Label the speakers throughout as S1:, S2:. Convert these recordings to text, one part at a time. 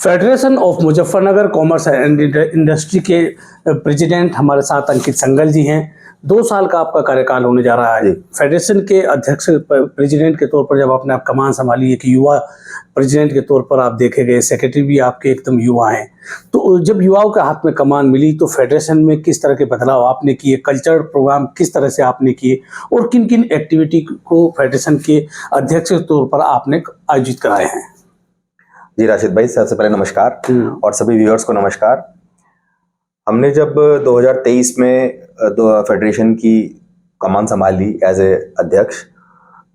S1: Federation of Muzaffarnagar commerce and industry के president हमारे साथ अंकित संगल जी हैं। 2 साल का आपका कार्यकाल होने जा रहा है। फेडरेशन के अध्यक्ष प्रेसिडेंट के तौर पर जब आपने आप कमान संभाली है कि युवा प्रेसिडेंट के तौर पर आप देखे गए, सेक्रेटरी भी आपके एकदम युवा हैं, तो जब युवाओं के हाथ में कमान मिली तो फेडरेशन में किस तरह के बदलाव आपने किए, कल्चरल प्रोग्राम किस तरह से आपने किए और किन किन एक्टिविटी को फेडरेशन के अध्यक्ष के तौर पर आपने आयोजित कराए हैं?
S2: जी राशिद भाई, सबसे पहले नमस्कार और सभी व्यूअर्स को नमस्कार। हमने जब 2023 में फेडरेशन की कमान संभाली एज ए अध्यक्ष,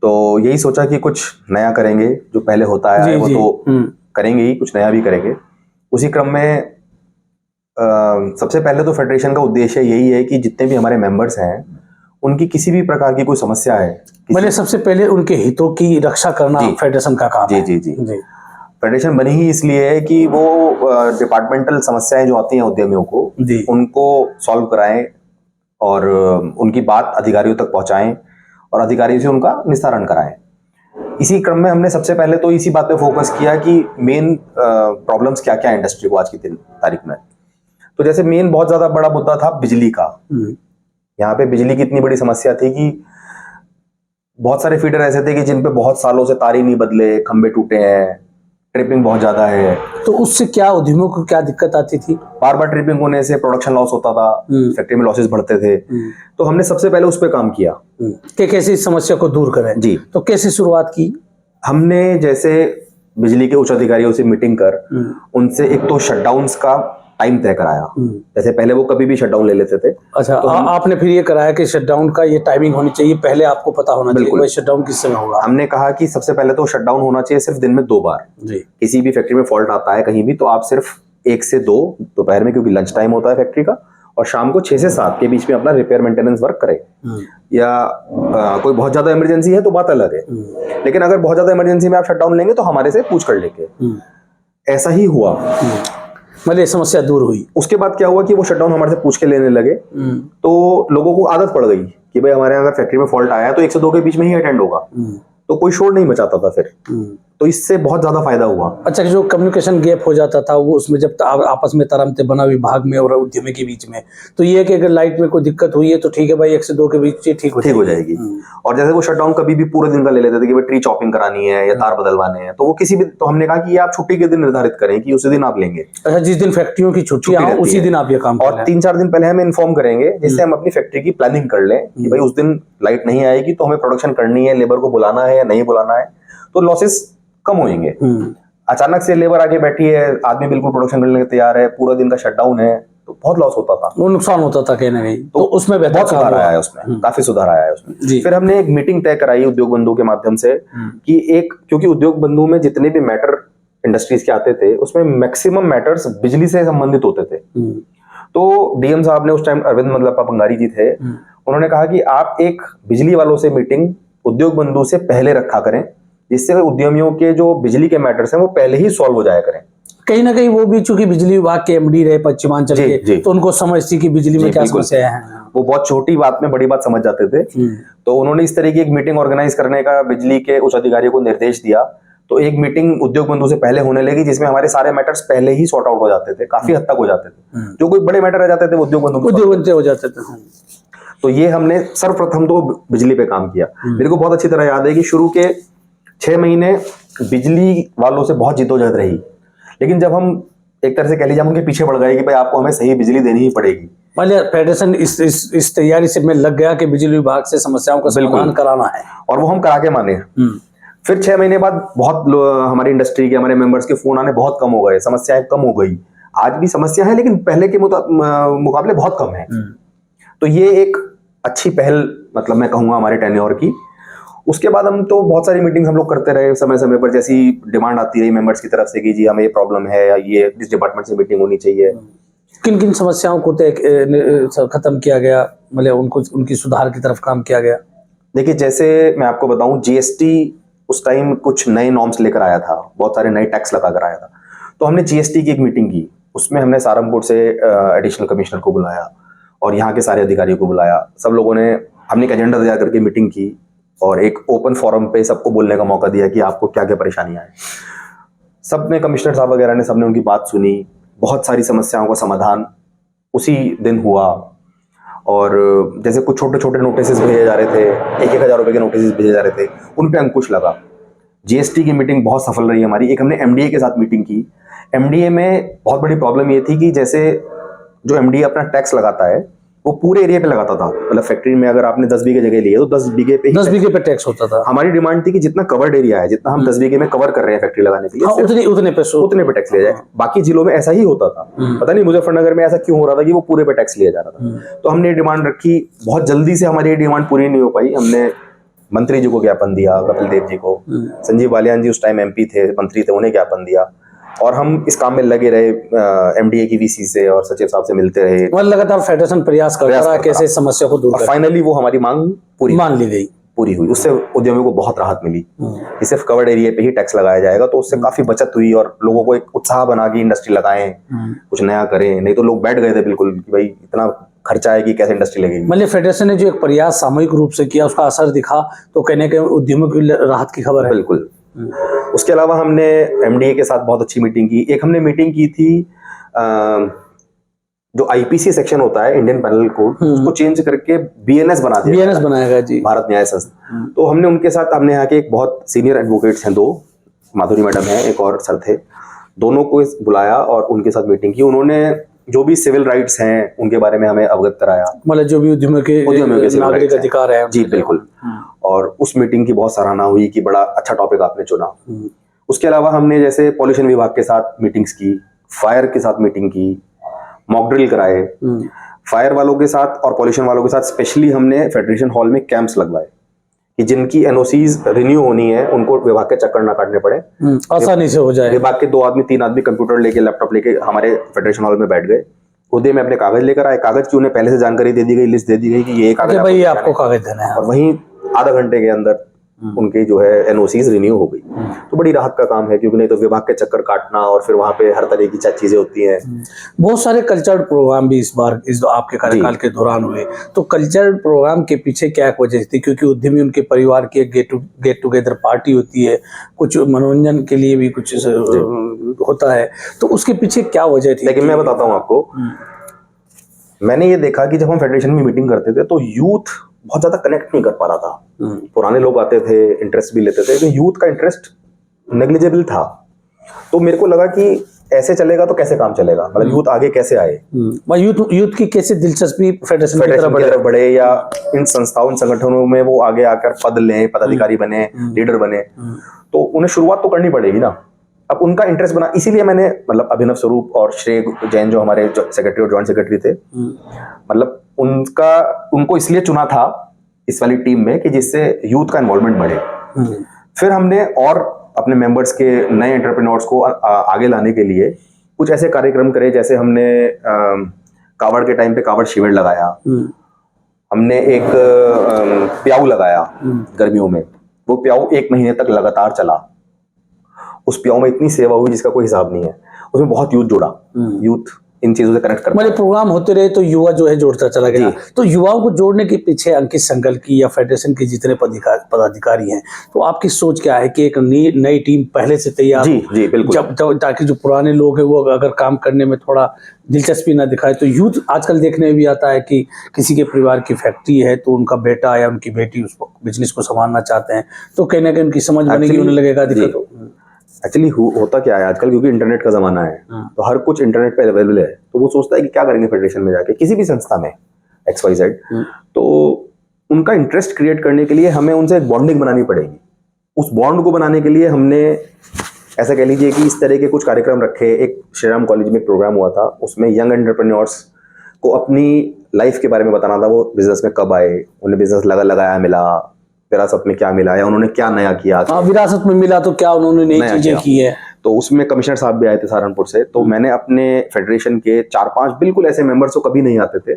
S2: तो यही सोचा कि कुछ नया करेंगे। जो पहले होता है वो तो करेंगे ही, कुछ नया भी करेंगे। उसी क्रम में सबसे पहले तो फेडरेशन का उद्देश्य यही है कि जितने भी हमारे मेंबर्स हैं उनकी किसी भी प्रकार की कोई समस्या है,
S1: मैंने सबसे पहले उनके हितों की रक्षा करना फेडरेशन का काम है।
S2: जी। फेडरेशन बनी ही इसलिए है कि वो डिपार्टमेंटल समस्याएं जो आती हैं उद्यमियों को, उनको सॉल्व कराएं और उनकी बात अधिकारियों तक पहुंचाएं और अधिकारी से उनका निस्तारण कराएं। इसी क्रम में हमने सबसे पहले तो इसी बात पे फोकस किया कि मेन प्रॉब्लम्स क्या क्या है इंडस्ट्री को आज की तारीख में। तो जैसे मेन बहुत ज्यादा बड़ा मुद्दा था बिजली का। यहाँ पे बिजली की इतनी बड़ी समस्या थी कि बहुत सारे फीडर ऐसे थे कि जिन पे बहुत सालों से तार ही नहीं बदले, खंबे टूटे हैं, ट्रिपिंग बहुत ज्यादा है। तो
S1: उससे क्या उद्यमियों को क्या दिक्कत आती थी?
S2: बार बार ट्रिपिंग होने से प्रोडक्शन लॉस होता था, फैक्ट्री में लॉसेस बढ़ते थे। तो हमने सबसे पहले उस पर काम किया
S1: कि कैसे इस समस्या को दूर करें।
S2: जी,
S1: तो कैसे शुरुआत की?
S2: हमने जैसे बिजली के उच्च अधिकारियों से मीटिंग कर उनसे एक तो शटडाउन्स का टाइम तय कराया। जैसे पहले वो कभी भी शटडाउन ले लेते थे।
S1: अच्छा, तो आपने फिर ये कराया कि शटडाउन का ये टाइमिंग होनी चाहिए, पहले आपको पता होना चाहिए कि शटडाउन किस समय होगा।
S2: हमने कहा कि सबसे पहले तो शटडाउन होना चाहिए सिर्फ दिन में 2 बार।
S1: जी।
S2: किसी भी फैक्ट्री में फॉल्ट आता है कहीं भी, तो आप सिर्फ 1 से 2 दोपहर में, क्योंकि लंच टाइम होता है फैक्ट्री का, और शाम को 6 से 7 के बीच में अपना रिपेयर मेंटेनेंस वर्क करें। या कोई बहुत ज्यादा इमरजेंसी है तो बात अलग है, लेकिन अगर बहुत ज्यादा इमरजेंसी में आप शटडाउन लेंगे तो हमारे से पूछ कर लेंगे। ऐसा ही हुआ,
S1: मतलब समस्या दूर हुई।
S2: उसके बाद क्या हुआ कि वो शटडाउन हमारे से पूछ के लेने लगे, तो लोगों को आदत पड़ गई कि भाई हमारे यहाँ अगर फैक्ट्री में फॉल्ट आया है तो 1 से 2 के बीच में ही अटेंड होगा, तो कोई शोर नहीं मचाता था फिर। तो इससे बहुत ज्यादा फायदा हुआ।
S1: अच्छा, जो कम्युनिकेशन गैप हो जाता था वो उसमें जब आपस में तरामते बना विभाग में और उद्यमी के बीच में, तो ये कि अगर लाइट में कोई दिक्कत हुई है तो ठीक है भाई, 1 से 2 के बीच ठीक हो जाएगी।
S2: और जैसे वो शटडाउन कभी भी पूरे दिन का ले लेते थे कि भाई ट्री चॉपिंग करानी है या तार बदलवाने हैं, तो वो किसी भी, तो हमने कहा कि ये आप छुट्टी के दिन निर्धारित करें कि उसी दिन आप लेंगे।
S1: अच्छा, जिस दिन फैक्ट्रियों की छुट्टी उसी दिन आप ये काम,
S2: और 3-4 दिन पहले हमें इन्फॉर्म करेंगे, जिससे हम अपनी फैक्ट्री की प्लानिंग कर लें कि भाई उस दिन लाइट नहीं आएगी तो हमें प्रोडक्शन करनी है, लेबर को बुलाना है या नहीं बुलाना है, तो लॉसेस कम होंगे। अचानक से लेबर आके बैठी है, आदमी बिल्कुल प्रोडक्शन करने के तैयार है, पूरा दिन का शटडाउन है, तो बहुत लॉस होता था,
S1: वो नुकसान होता था कहीं ना कहीं। तो उसमें
S2: बहुत सुधार आया है, उसमें काफी सुधार आया है उसमें। फिर हमने एक मीटिंग तय कराई उद्योग बंधु के माध्यम से कि क्योंकि उद्योग बंधु में जितने भी मैटर इंडस्ट्रीज के आते थे उसमें मैक्सिमम मैटर्स बिजली से संबंधित होते थे। तो डीएम साहब ने उस टाइम, अरविंद मल्लप्पा पंगारी जी थे, उन्होंने कहा कि आप एक बिजली वालों से मीटिंग उद्योग बंधु से पहले रखा करें, जिससे उद्यमियों के जो बिजली के मैटर्स हैं वो पहले ही सॉल्व हो जाया करें।
S1: कहीं ना कहीं वो भी चूंकि बिजली विभाग के एमडी रहे पश्चिमांचल के, तो उनको समझती कि बिजली में क्या समस्या है।
S2: वो बहुत छोटी बात में बड़ी बात समझ जाते थे। तो उन्होंने इस तरह की एक मीटिंग ऑर्गेनाइज करने का बिजली के उच्च अधिकारियों को निर्देश दिया। तो एक मीटिंग उद्योग बंधु से पहले होने लगी, जिसमें हमारे सारे मैटर्स पहले ही सॉर्ट आउट हो जाते थे, काफी हद तक हो जाते थे। जो कोई बड़े मैटर रह जाते थे उद्योग बंधु
S1: हो जाते थे।
S2: तो ये हमने सर्वप्रथम तो बिजली पे काम किया। मेरे को बहुत अच्छी तरह याद है कि शुरू के 6 महीने बिजली वालों से बहुत जिद्दोजहद रही, लेकिन जब हम एक तरह से कह लीजिए हम उनके पीछे पड़ गए कि भाई आपको हमें सही बिजली देनी ही पड़ेगी।
S1: फेडरेशन इस तैयारी से में लग गया कि बिजली विभाग से समस्याओं का समाधान कराना है, और
S2: वो हम करा के माने। फिर 6 महीने बाद बहुत हमारी इंडस्ट्री के, हमारे मेंबर्स के फोन आने बहुत कम हो गए, समस्याएं कम हो गई। आज भी समस्या है लेकिन पहले के मुकाबले बहुत कम है। तो ये एक अच्छी पहल, मतलब मैं कहूंगा हमारे टेन्योर की। उसके बाद हम तो बहुत सारी मीटिंग हम लोग करते रहे, समय समय पर जैसी डिमांड आती रही मेंबर्स की तरफ से कि जी हमें ये प्रॉब्लम है या ये इस डिपार्टमेंट से मीटिंग होनी चाहिए।
S1: किन किन समस्याओं को खत्म किया गया, मतलब उनकी सुधार की तरफ काम किया गया?
S2: देखिए, जैसे मैं आपको बताऊं, जीएसटी उस टाइम कुछ नए नॉर्म्स लेकर आया था, बहुत सारे नए टैक्स लगा कर आया था। तो हमने जीएसटी की एक मीटिंग की, उसमें हमने सहारनपुर से एडिशनल कमिश्नर को बुलाया और यहाँ के सारे अधिकारियों को बुलाया। सब लोगों ने, हमने एक एजेंडा तैयार करके मीटिंग की और एक ओपन फोरम पे सबको बोलने का मौका दिया कि आपको क्या क्या परेशानियां हैं। सब ने, कमिश्नर साहब वगैरह ने, सबने उनकी बात सुनी, बहुत सारी समस्याओं का समाधान उसी दिन हुआ। और जैसे कुछ छोटे छोटे नोटिस भेजे जा रहे थे, 1,000 रुपए के नोटिस भेजे जा रहे थे, उन पे अंकुश लगा। जीएसटी की मीटिंग बहुत सफल रही हमारी। एक हमने एमडीए के साथ मीटिंग की। एमडीए में बहुत बड़ी प्रॉब्लम ये थी कि जैसे जो एमडीए अपना टैक्स लगाता है वो पूरे एरिया पे लगाता था। मतलब फैक्ट्री में अगर आपने 10 बीघे जगह ली है तो 10 बीघे पे
S1: 10 बीघे पे टैक्स होता था।
S2: हमारी डिमांड थी कि जितना कवर्ड एरिया है, जितना हम 10 बीघे में कवर कर रहे हैं फैक्ट्री लगाने के लिए,
S1: उतने
S2: पे टैक्स लिया जाए। बाकी जिलों में ऐसा ही होता था, पता नहीं मुजफ्फरनगर में ऐसा क्यों हो रहा था कि वो पूरे पे टैक्स लिया जा रहा था। तो हमने डिमांड रखी, बहुत जल्दी से हमारी डिमांड पूरी नहीं हो पाई। हमने मंत्री जी को ज्ञापन दिया, कपिल देव जी को, संजीव बालियान जी उस टाइम एमपी थे, मंत्री थे, उन्हें ज्ञापन दिया, और हम इस काम में लगे रहे। एमडीए की वीसी से और सचिव साहब से मिलते रहे।
S1: लगातार फेडरेशन प्रयास कर रहा है कैसे समस्या को दूर
S2: कर। फाइनली वो हमारी मांग
S1: मान ली गई,
S2: पूरी हुई। उससे उद्यमियों को बहुत राहत मिली कि सिर्फ कवर्ड एरिया पे ही टैक्स लगाया जाएगा। तो उससे काफी बचत हुई और लोगों को एक उत्साह बना कि इंडस्ट्री लगाएं, कुछ नया करें। नहीं तो लोग बैठ गए थे बिल्कुल कि भाई इतना खर्चा है कि कैसे इंडस्ट्री लगेगी।
S1: मतलब फेडरेशन ने जो एक प्रयास सामूहिक रूप से किया, उसका असर दिखा, तो कहने के उद्यमियों की राहत की खबर है।
S2: बिल्कुल। उसके अलावा हमने एमडीए के साथ बहुत अच्छी मीटिंग की। एक हमने मीटिंग की थी, जो आईपीसी सेक्शन होता है, इंडियन पैनल कोड, उसको चेंज करके बीएनएस बना दिया।
S1: बीएनएस बनाया गया जी,
S2: भारत न्याय संस्था। तो हमने उनके साथ, हमने यहाँ के एक बहुत सीनियर एडवोकेट्स हैं, 2 माधुरी मैडम है, एक और सर थे, दोनों को बुलाया और उनके साथ मीटिंग की। उन्होंने जो भी सिविल राइट्स हैं उनके बारे में हमें अवगत कराया।
S1: मतलब जो भी उद्यमियों के नागरिक अधिकार है।
S2: जी बिल्कुल। और उस मीटिंग की बहुत सराहना हुई कि बड़ा अच्छा टॉपिक आपने चुना। उसके अलावा हमने जैसे पॉल्यूशन विभाग के साथ मीटिंग्स की, फायर के साथ मीटिंग की, मॉक ड्रिल कराए। फायर वालों के साथ और पॉल्यूशन वालों के साथ स्पेशली हमने फेडरेशन हॉल में कैंप्स लगवाए कि जिनकी एनओसीज रिन्यू होनी है उनको विभाग के चक्कर ना काटने पड़े,
S1: आसानी से हो जाए।
S2: विभाग के 2 आदमी 3 आदमी कंप्यूटर लेके, लैपटॉप लेके हमारे फेडरेशन हॉल में बैठ गए। उदय में अपने कागज लेकर आए, कागज की उन्हें पहले से जानकारी दे दी गई, लिस्ट दे दी गई कि ये कागज
S1: भाई आपको कागज देना है,
S2: और वहीं आधा घंटे के अंदर उनके जो है एनओसीज रिन्यू हो गई। तो बड़ी राहत का काम है, क्योंकि नहीं तो विभाग के चक्कर काटना और फिर वहां पे हर तरह की चीजें होती हैं।
S1: बहुत सारे कल्चरल प्रोग्राम भी इस बार इस आपके कार्यकाल के दौरान हुए। तो कल्चरल प्रोग्राम के पीछे क्या वजह थी? क्योंकि उद्यमी उनके परिवार की एक गेट टुगेदर पार्टी होती है, कुछ मनोरंजन के लिए भी कुछ होता है, तो उसके पीछे क्या वजह थी?
S2: लेकिन मैं बताता हूँ आपको, मैंने ये देखा कि जब हम फेडरेशन में मीटिंग करते थे तो यूथ बहुत ज्यादा कनेक्ट नहीं कर पा रहा था। पुराने लोग आते थे, इंटरेस्ट भी लेते थे, लेकिन यूथ का इंटरेस्ट नेग्लिजिबल था। तो मेरे को लगा कि ऐसे चलेगा तो कैसे काम चलेगा, मतलब यूथ आगे कैसे आए,
S1: यूथ की कैसे दिलचस्पी फेडरेशन की
S2: तरफ बढ़े, या इन संस्थाओं, इन संगठनों में वो आगे आकर पद लें, पदाधिकारी बने, लीडर बने। तो उन्हें शुरुआत तो करनी पड़ेगी ना। अब उनका इंटरेस्ट बना, इसीलिए मैंने, मतलब अभिनव स्वरूप और श्रेय जैन जो हमारे सेक्रेटरी और जॉइंट सेक्रेटरी थे, मतलब उनको इसलिए चुना था इस वाली टीम में कि जिससे यूथ का इन्वॉल्वमेंट बढ़े। फिर हमने और अपने मेंबर्स के नए एंटरप्रेन्योर्स को आगे लाने के लिए कुछ ऐसे कार्यक्रम करे, जैसे हमने कावड़ के टाइम पे कावड़ शिविर लगाया, हमने एक प्याऊ लगाया गर्मियों में। वो प्याऊ 1 महीने तक लगातार चला। उस प्याऊ में इतनी सेवा हुई जिसका कोई हिसाब नहीं है। उसमें बहुत यूथ जुड़ा, यूथ इन चीजों से कनेक्ट करता है।
S1: प्रोग्राम होते रहे तो युवा जो है जोड़ता चला गया। तो युवाओं को जोड़ने के पीछे अंकित संगल की या फेडरेशन के जितने पदाधिकारी हैं, तो आपकी सोच क्या है कि एक नई टीम पहले से तैयार,
S2: जी बिल्कुल,
S1: ताकि जो पुराने लोग हैं वो अगर काम करने में थोड़ा दिलचस्पी ना दिखाए, तो यूथ आजकल देखने में भी आता है कि किसी के परिवार की फैक्ट्री है तो उनका बेटा या उनकी बेटी उस बिजनेस को संभालना चाहते हैं, तो कहीं ना कहीं उनकी समझ बनेगी, उन्हें लगेगा दिक्कत।
S2: एक्चुअली होता क्या है आजकल, क्योंकि इंटरनेट का जमाना है, तो हर कुछ इंटरनेट पे अवेलेबल है। तो वो सोचता है कि क्या करेंगे फेडरेशन में जाके, किसी भी संस्था में XYZ, तो उनका इंटरेस्ट क्रिएट करने के लिए हमें उनसे एक बॉन्डिंग बनानी पड़ेगी। उस बॉन्ड को बनाने के लिए हमने, ऐसा कह लीजिए कि इस तरह के कुछ कार्यक्रम रखे। एक श्रीराम कॉलेज में प्रोग्राम हुआ था, उसमें यंग एंटरप्रेन्योर्स को अपनी लाइफ के बारे में बताना था। वो बिजनेस में कब आए, उन्हें बिजनेस लगाया मिला, विरासत में क्या मिला, या उन्होंने क्या नया किया।
S1: विरासत में मिला तो क्या उन्होंने नई चीजें की है।
S2: तो उसमें कमिश्नर साहब भी आए थे सहारनपुर से। तो मैंने अपने फेडरेशन के 4-5 बिल्कुल ऐसे मेंबर्स जो कभी नहीं आते थे,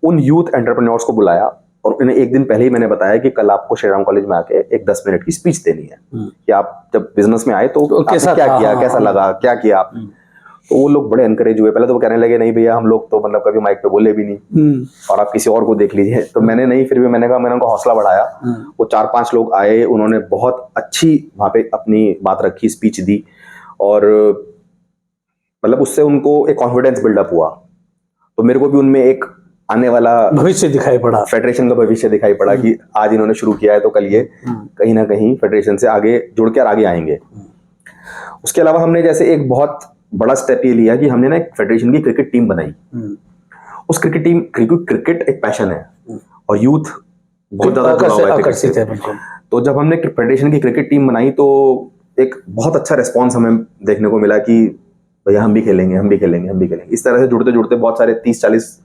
S2: उन यूथ एंटरप्रेन्योर्स को बुलाया और उन्हें एक दिन पहले ही मैंने बताया कि कल आपको श्रीराम कॉलेज में आके एक 10 मिनट की स्पीच देनी है कि आप जब बिजनेस में आए तो कैसा क्या किया, कैसा लगा, क्या किया। तो वो लोग बड़े एनकरेज हुए। पहले तो वो कहने लगे नहीं भैया हम लोग तो मतलब कभी माइक पे बोले भी नहीं, और आप किसी और को देख लीजिए। तो मैंने नहीं, फिर भी मैंने कहा, मैंने उनको हौसला बढ़ाया। वो 4-5 लोग आए, उन्होंने बहुत अच्छी वहां पे अपनी बात रखी, स्पीच दी, और मतलब उससे उनको एक कॉन्फिडेंस बिल्डअप हुआ। तो मेरे को भी उनमें एक आने वाला
S1: भविष्य दिखाई पड़ा,
S2: फेडरेशन का भविष्य दिखाई पड़ा कि आज इन्होंने शुरू किया है तो कल ये कहीं ना कहीं फेडरेशन से आगे जुड़ कर आगे आएंगे। उसके अलावा हमने जैसे एक बहुत बड़ा स्टेप ये लिया कि हमने ना एक फेडरेशन की क्रिकेट टीम बनाई। उस क्रिकेट टीम, क्रिकेट एक पैशन है और यूथ बहुत ज्यादा आकर्षित है। तो जब हमने फेडरेशन की क्रिकेट टीम बनाई तो एक बहुत अच्छा रिस्पॉन्स हमें देखने को मिला कि भैया हम भी खेलेंगे, हम भी खेलेंगे, हम भी खेलेंगे। इस तरह से जुड़ते जुड़ते बहुत सारे 30-40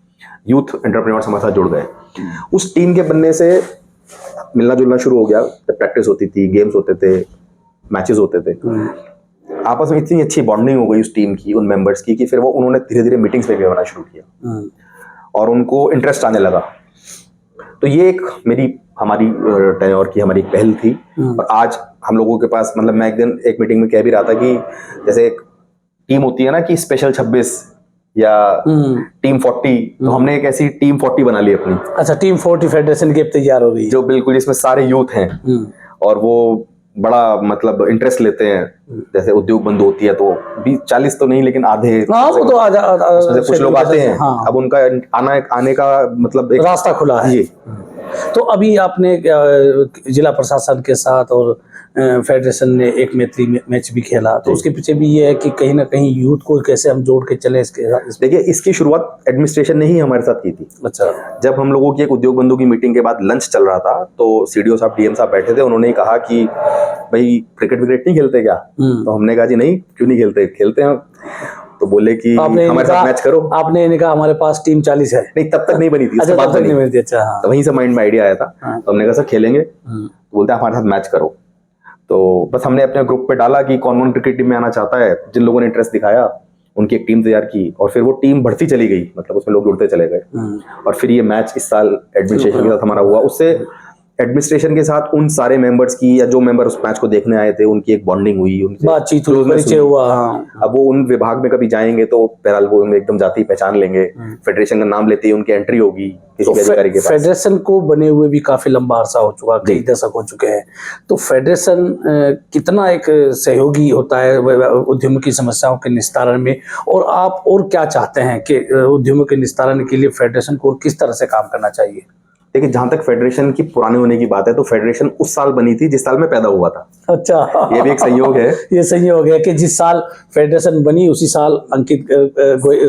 S2: यूथ एंटरप्रेन्योर्स हमारे साथ जुड़ गए। उस टीम के बनने से मिलना जुलना शुरू हो गया। प्रैक्टिस होती थी, गेम्स होते थे, मैचेस होते थे। आपस में इतनी अच्छी बॉन्डिंग हो गई उस टीम की, उन मेंबर्स की, कि फिर वो उन्होंने धीरे धीरे मीटिंग्स पे भी आना शुरू किया और उनको इंटरेस्ट आने लगा। तो ये एक हमारी टेन्योर की हमारी पहल थी। और आज हम लोगों के पास, मतलब मैं एक दिन एक मीटिंग में कह भी रहा था कि जैसे एक टीम होती है ना कि स्पेशल 26 या टीम 40, तो हमने एक ऐसी टीम 40 बना ली अपनी।
S1: अच्छा, टीम 40 फेडरेशन की तैयार हो गई,
S2: जो बिल्कुल जिसमें सारे यूथ हैं और वो बड़ा मतलब इंटरेस्ट लेते हैं। जैसे उद्योग बंधु होती है तो 20-40 तो नहीं, लेकिन आधे,
S1: वो तो
S2: कुछ लोग आते हैं।
S1: हाँ।
S2: अब उनका आने का मतलब एक
S1: रास्ता खुला है। तो अभी आपने जिला प्रशासन के साथ और फेडरेशन ने एक मैत्री मैच भी खेला, तो उसके पीछे भी ये है कि कहीं ना कहीं यूथ को कैसे हम जोड़ के चले इसके साथ।
S2: देखिए, इसकी शुरुआत एडमिनिस्ट्रेशन ने ही हमारे साथ की थी।
S1: अच्छा।
S2: जब हम लोगों की एक उद्योग बंधु की मीटिंग के बाद लंच चल रहा था तो सीडीओ साहब, डीएम साहब बैठे थे। उन्होंने कहा कि भाई क्रिकेट नहीं खेलते क्या? तो हमने कहा जी नहीं, क्यों नहीं खेलते, खेलते हैं। तो बोले कि हमारे साथ मैच करो।
S1: आपने कहा हमारे पास टीम 40 है।
S2: नहीं, तब तक नहीं बनी थी।
S1: अच्छा, तब तक नहीं बनी थी। अच्छा, हाँ।
S2: तो वहीं से माइंड में आइडिया आया था। तो हमने कहा सर खेलेंगे। बोलते हैं हमारे साथ मैच करो। तो बस हमने अपने ग्रुप पे डाला कि कौन कौन क्रिकेट टीम में आना चाहता है। जिन लोगों ने इंटरेस्ट दिखाया उनकी एक टीम तैयार की और फिर वो टीम बढ़ती चली गई, मतलब उसमें लोग जुड़ते चले गए। और फिर ये मैच इस साल एडमिनिस्ट्रेशन के साथ हमारा हुआ। उससे एडमिनिस्ट्रेशन के साथ उन सारे मेंबर्स की, या जो मेंबर उस मैच को देखने आए थे, उनकी एक बॉन्डिंग हुई, उनसे
S1: बातचीत हुई, परिचय हुआ।
S2: अब वो उन विभाग में कभी जाएंगे तो बहरहाल वो एकदम जाति पहचान लेंगे। फेडरेशन का नाम लेते ही उनकी एंट्री होगी किसी भी अधिकारी के पास।
S1: फेडरेशन को बने हुए भी काफी लंबा अरसा हो चुका, कई दशक हो चुके हैं। तो फेडरेशन कितना एक सहयोगी होता है उद्यमों की समस्याओं के निस्तारण में, और आप और क्या चाहते हैं कि उद्यमों के निस्तारण के लिए फेडरेशन को किस तरह से काम करना चाहिए?
S2: देखिए, जहां तक फेडरेशन की पुराने होने की बात है तो फेडरेशन उस साल बनी थी जिस साल मैं पैदा हुआ था।
S1: अच्छा,
S2: ये भी एक संयोग है।
S1: ये संयोग है कि जिस साल फेडरेशन बनी उसी साल अंकित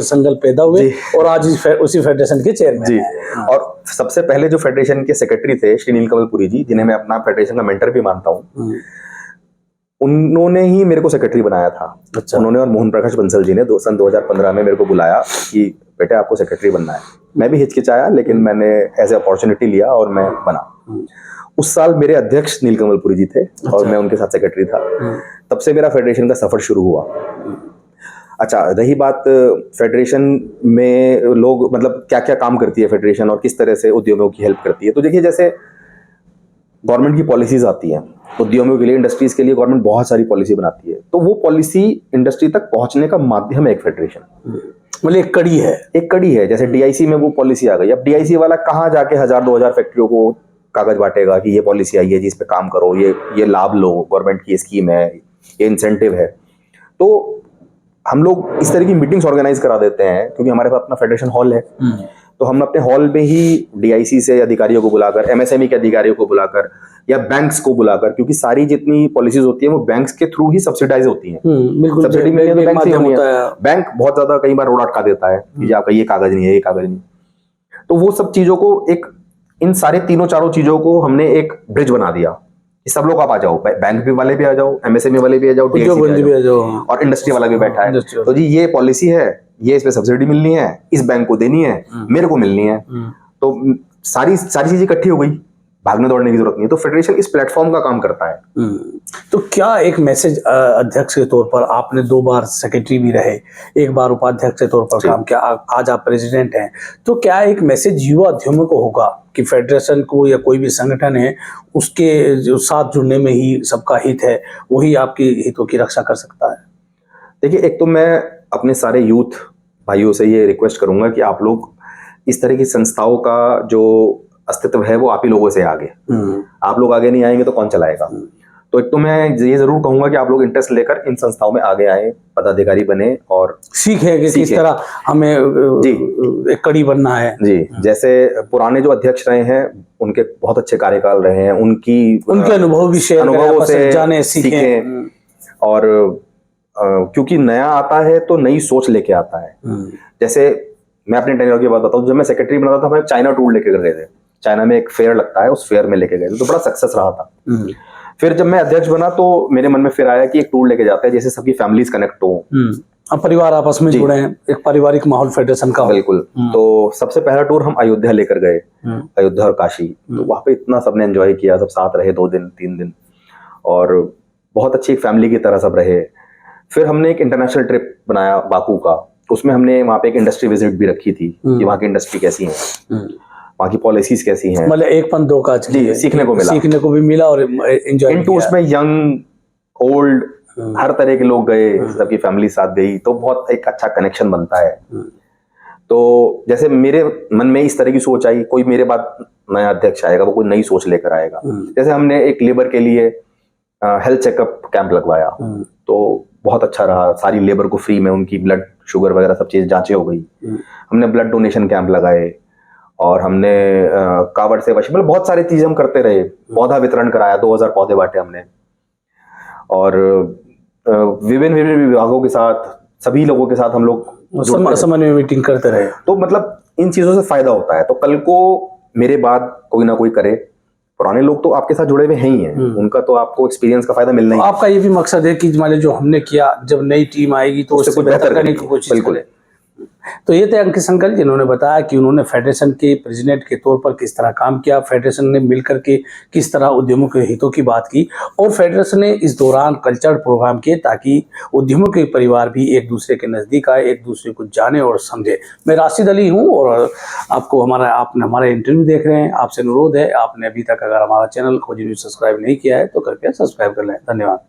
S1: संगल पैदा हुए और आज उसी फेडरेशन के चेयरमैन
S2: जी। और सबसे पहले जो फेडरेशन के सेक्रेटरी थे श्री नीलकमल पुरी जी, जिन्हें मैं अपना फेडरेशन का मेंटर भी मानता हूँ, उन्होंने ही मेरे को सेक्रेटरी बनाया था। अच्छा। उन्होंने और मोहन प्रकाश बंसल जी ने सन 2015 में मेरे को बुलाया कि बेटे आपको सेक्रेटरी बनना है। मैं भी हिचकिचाया, लेकिन मैंने एज ए अपॉर्चुनिटी लिया और मैं बना। उस साल मेरे अध्यक्ष नीलकमल पुरी जी थे। अच्छा। और मैं उनके साथ सेक्रेटरी था। तब से मेरा फेडरेशन का सफर शुरू हुआ। अच्छा, रही बात फेडरेशन में लोग मतलब क्या क्या काम करती है फेडरेशन और किस तरह से उद्योगों की हेल्प करती है। तो देखिए, जैसे गवर्नमेंट की पॉलिसीज आती हैं उद्योगों के लिए, इंडस्ट्रीज के लिए गवर्नमेंट बहुत सारी पॉलिसी बनाती है। तो वो पॉलिसी इंडस्ट्री तक पहुंचने का माध्यम है एक फेडरेशन,
S1: मतलब एक कड़ी है।
S2: एक कड़ी है। जैसे डीआईसी में वो पॉलिसी आ गई। अब डीआईसी वाला कहाँ जाके 1000-2000 फैक्ट्रियों को कागज बांटेगा कि ये पॉलिसी आई है जी, इस पे काम करो, ये लाभ लो, गवर्नमेंट की स्कीम है, ये इंसेंटिव है। तो हम लोग इस तरह की मीटिंग्स ऑर्गेनाइज करा देते हैं क्योंकि हमारे पास अपना फेडरेशन हॉल है। तो हम अपने हॉल में ही डीआईसी से अधिकारियों को बुलाकर, एमएसएमई के अधिकारियों को बुलाकर, या बैंक्स को बुलाकर, क्योंकि सारी जितनी पॉलिसीज होती है वो बैंक्स के थ्रू ही सब्सिडाइज होती हैं। सब्सिडी मिलने तो बैंक से होनी है। बैंक बहुत ज्यादा कई बार रोड अटका देता है कि आपका ये कागज नहीं है, ये कागज नहीं। तो वो सब चीजों को इन सारे तीनों चारों चीजों को हमने एक ब्रिज बना दिया। सब लोग आप आ जाओ, बैंक भी वाले भी आ जाओ, एमएसएमई वाले भी आ जाओ, डीआईसी भी आ जाओ, और इंडस्ट्री वाला भी बैठा है। तो जी ये पॉलिसी है, ये इसमें सब्सिडी मिलनी है, इस बैंक को देनी है, मेरे को मिलनी है। तो सारी चीजें इकट्ठी हो गई, भागने दौड़ने की जरूरत नहीं है। तो फेडरेशन इस प्लेटफॉर्म का काम करता है।
S1: तो क्या एक मैसेज अध्यक्ष के तौर पर, आपने 2 बार सेक्रेटरी भी रहे, 1 बार उपाध्यक्ष के तौर पर काम किया, आज आप प्रेसिडेंट हैं, तो क्या एक मैसेज युवा उद्यमियों को होगा कि फेडरेशन को या कोई भी संगठन है उसके जो साथ जुड़ने में ही सबका हित है, वही आपकी हितों की रक्षा कर सकता है?
S2: देखिए, एक तो मैं अपने सारे यूथ भाइयों से ये रिक्वेस्ट करूंगा कि आप लोग इस तरह की संस्थाओं का जो अस्तित्व है वो आप ही लोगों से आगे, आप लोग आगे नहीं आएंगे तो कौन चलाएगा। तो एक तो मैं ये जरूर कहूंगा कि आप लोग इंटरेस्ट लेकर इन संस्थाओं में आगे आए, पदाधिकारी बने और
S1: सीखे कि किस तरह हमें एक कड़ी बनना है।
S2: जी, जैसे पुराने जो अध्यक्ष रहे हैं उनके बहुत अच्छे कार्यकाल रहे हैं, उनके
S1: अनुभव भी शेयर करें,
S2: अनुभवों से
S1: जाने
S2: सीखें। और क्योंकि नया आता है तो नई सोच लेके आता है। जैसे मैं अपने टेन्योर की बात बताऊं, जब मैं सेक्रेटरी बना था, हम एक चाइना टूर लेके गए थे। चाइना में एक फेयर लगता है, उस फेयर में लेके गए थे, तो बड़ा सक्सेस रहा था। फिर जब मैं अध्यक्ष बना तो मेरे मन में फिर आया कि एक टूर लेके जाते हैं जैसे सबकी फैमिलीज कनेक्ट हो,
S1: अब परिवार आपस में जुड़े हैं, एक पारिवारिक माहौल फेडरेशन का।
S2: बिल्कुल। तो सबसे पहला टूर हम अयोध्या लेकर गए, अयोध्या और काशी। तो वहां पे इतना सबने एंजॉय किया, सब साथ रहे 2 दिन 3 दिन, और बहुत अच्छी एक फैमिली की तरह सब रहे। फिर हमने एक इंटरनेशनल ट्रिप बनाया बाकू का, उसमें हमने वहां पे एक इंडस्ट्री विजिट भी रखी थी कि वहां की इंडस्ट्री कैसी है, वहां की पॉलिसीज कैसी हैं।
S1: मतलब एक पन दो काज
S2: जी, सीखने को भी मिला
S1: और एंजॉय।
S2: इन टूर्स में यंग ओल्ड हर तरह के लोग गए, सबकी फैमिली साथ गई, तो बहुत एक अच्छा कनेक्शन बनता है। तो जैसे मेरे मन में इस तरह की सोच आई, कोई मेरे बाद नया अध्यक्ष आएगा वो कोई नई सोच लेकर आएगा। जैसे हमने एक लेबर के लिए हेल्थ चेकअप कैंप लगवाया, तो बहुत अच्छा रहा। सारी लेबर को फ्री में उनकी ब्लड शुगर वगैरह सब चीज जांचें हो गई। हमने ब्लड डोनेशन कैंप लगाए, और हमने कावड़ सेवा, मतलब बहुत सारी चीजें हम करते रहे। पौधा वितरण कराया, 2000 पौधे बांटे हमने, और विभिन्न विभागों के साथ, सभी लोगों के साथ हम लोग
S1: समन्वय मीटिंग करते रहे।
S2: तो मतलब इन चीजों से फायदा होता है। तो कल को मेरे बाद कोई ना कोई करे, पुराने लोग तो आपके साथ जुड़े हुए हैं ही हैं, उनका तो आपको एक्सपीरियंस का फायदा मिलना ही।
S1: आपका ये भी मकसद है कि मान लो जो हमने किया, जब नई टीम आएगी तो उससे कुछ बेहतर करने की कोशिश करें। तो ये थे अंकित संकल, जिन्होंने बताया कि उन्होंने फेडरेशन के प्रेसिडेंट के तौर पर किस तरह काम किया, फेडरेशन ने मिलकर के किस तरह उद्यमों के हितों की बात की, और फेडरेशन ने इस दौरान कल्चरल प्रोग्राम किए ताकि उद्यमों के परिवार भी एक दूसरे के नज़दीक आए, एक दूसरे को जाने और समझे। मैं राशिद अली हूँ, और आपको आपने हमारा इंटरव्यू देख रहे हैं। आपसे अनुरोध है, आपने अभी तक अगर हमारा चैनल खोजी न्यूज़ सब्सक्राइब नहीं किया है तो कृपया सब्सक्राइब कर लें। धन्यवाद।